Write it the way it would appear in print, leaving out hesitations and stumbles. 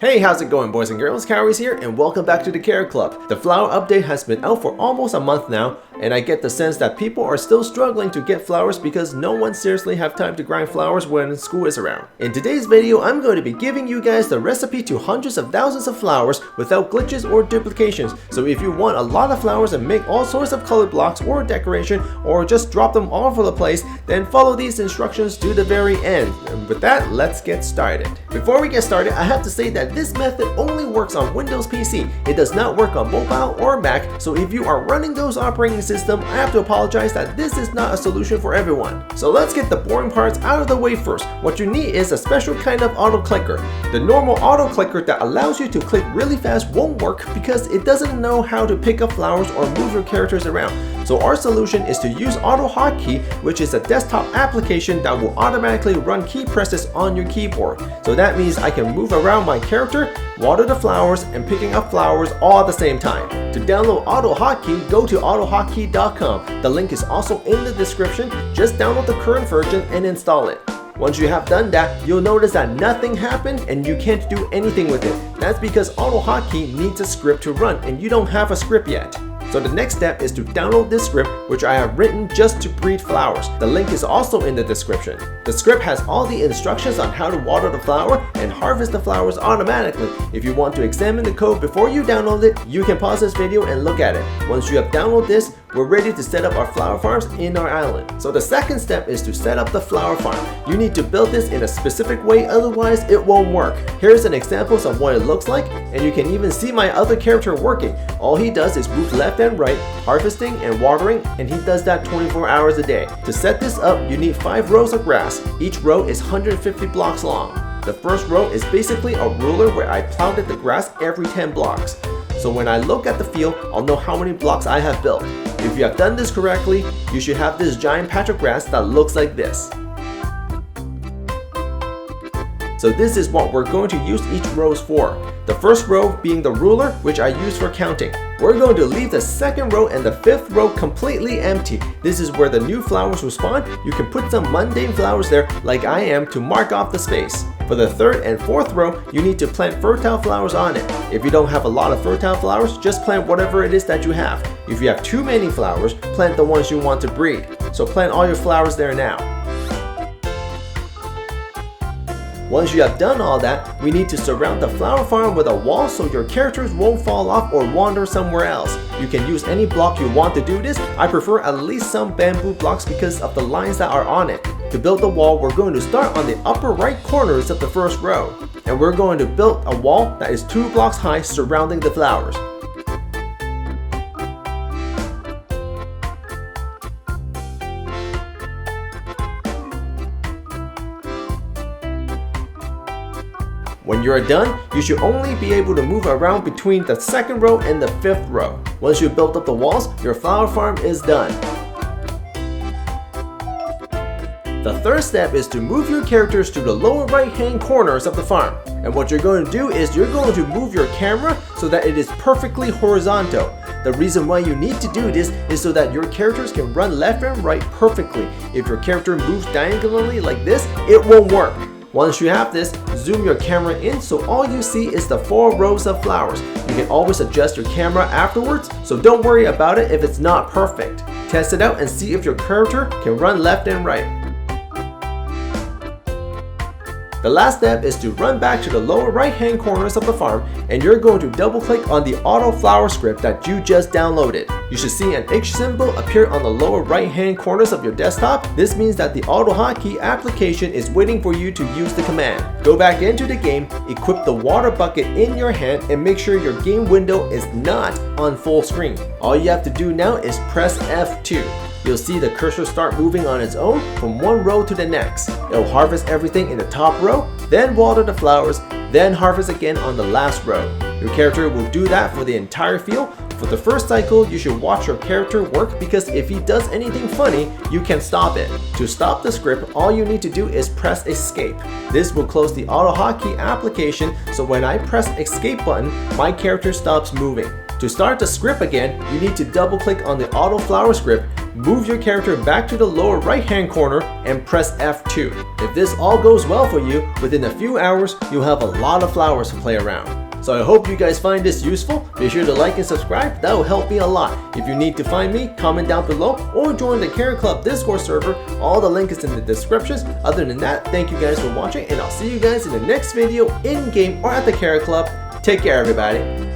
Hey, how's it going, boys and girls? Cowry's here and welcome back to the Care Club. The flower update has been out for almost a month now, and I get the sense that people are still struggling to get flowers because no one seriously have time to grind flowers when school is around. In today's video, I'm going to be giving you guys the recipe to hundreds of thousands of flowers without glitches or duplications. So if you want a lot of flowers and make all sorts of colored blocks or decoration or just drop them all over the place, then follow these instructions to the very end. And with that, let's get started. Before we get started, I have to say that this method only works on Windows PC. It does not work on mobile or Mac, so if you are running those operating systems, I have to apologize that this is not a solution for everyone. So let's get the boring parts out of the way first. What you need is a special kind of auto clicker. The normal auto clicker that allows you to click really fast won't work because it doesn't know how to pick up flowers or move your characters around. So our solution is to use HOTKEY, which is a desktop application that will automatically run key presses on your keyboard. So that means I can move around my character, water the flowers, and picking up flowers all at the same time. To download HOTKEY, go to autohotkey.com. The link is also in the description. Just download the current version and install it. Once you have done that, you'll notice that nothing happened and you can't do anything with it. That's because HOTKEY needs a script to run and you don't have a script yet. So the next step is to download this script, which I have written just to breed flowers. The link is also in the description. The script has all the instructions on how to water the flower and harvest the flowers automatically. If you want to examine the code before you download it, you can pause this video and look at it. Once you have downloaded this, we're ready to set up our flower farms in our island. So the second step is to set up the flower farm. You need to build this in a specific way, otherwise it won't work. Here's an example of what it looks like, and you can even see my other character working. All he does is move left and right, harvesting and watering, and he does that 24 hours a day. To set this up, you need 5 rows of grass. Each row is 150 blocks long. The first row is basically a ruler where I plowed the grass every 10 blocks. So when I look at the field, I'll know how many blocks I have built. If you have done this correctly, you should have this giant patch of grass that looks like this. So this is what we're going to use each rows for. The first row being the ruler, which I use for counting. We're going to leave the second row and the fifth row completely empty. This is where the new flowers will spawn. You can put some mundane flowers there like I am to mark off the space. For the third and fourth row, you need to plant fertile flowers on it. If you don't have a lot of fertile flowers, just plant whatever it is that you have. If you have too many flowers, plant the ones you want to breed. So plant all your flowers there now. Once you have done all that, we need to surround the flower farm with a wall so your characters won't fall off or wander somewhere else. You can use any block you want to do this. I prefer at least some bamboo blocks because of the lines that are on it. To build the wall, we're going to start on the upper right corners of the first row. And we're going to build a wall that is 2 blocks high surrounding the flowers. When you are done, you should only be able to move around between the second row and the fifth row. Once you build up the walls, your flower farm is done. The third step is to move your characters to the lower right hand corners of the farm. And what you're going to do is you're going to move your camera so that it is perfectly horizontal. The reason why you need to do this is so that your characters can run left and right perfectly. If your character moves diagonally like this, it won't work. Once you have this, zoom your camera in so all you see is the 4 rows of flowers. You can always adjust your camera afterwards, so don't worry about it if it's not perfect. Test it out and see if your character can run left and right. The last step is to run back to the lower right hand corners of the farm, and you're going to double click on the auto flower script that you just downloaded. You should see an H symbol appear on the lower right hand corners of your desktop. This means that the HOTKEY application is waiting for you to use the command. Go back into the game, equip the water bucket in your hand, and make sure your game window is not on full screen. All you have to do now is press F2. You'll see the cursor start moving on its own from one row to the next. It'll harvest everything in the top row, then water the flowers, then harvest again on the last row. Your character will do that for the entire field. For the first cycle, you should watch your character work because if he does anything funny, you can stop it. To stop the script, all you need to do is press escape. This will close the HOTKEY application, so when I press escape button, my character stops moving. To start the script again, you need to double click on the auto flower script, move your character back to the lower right hand corner and press F2. If this all goes well for you, within a few hours you'll have a lot of flowers to play around. So I hope you guys find this useful. Be sure to like and subscribe, that will help me a lot. If you need to find me, comment down below or join the Carrot Club Discord server. All the link is in the descriptions. Other than that, thank you guys for watching and I'll see you guys in the next video in game or at the Carrot Club. Take care everybody.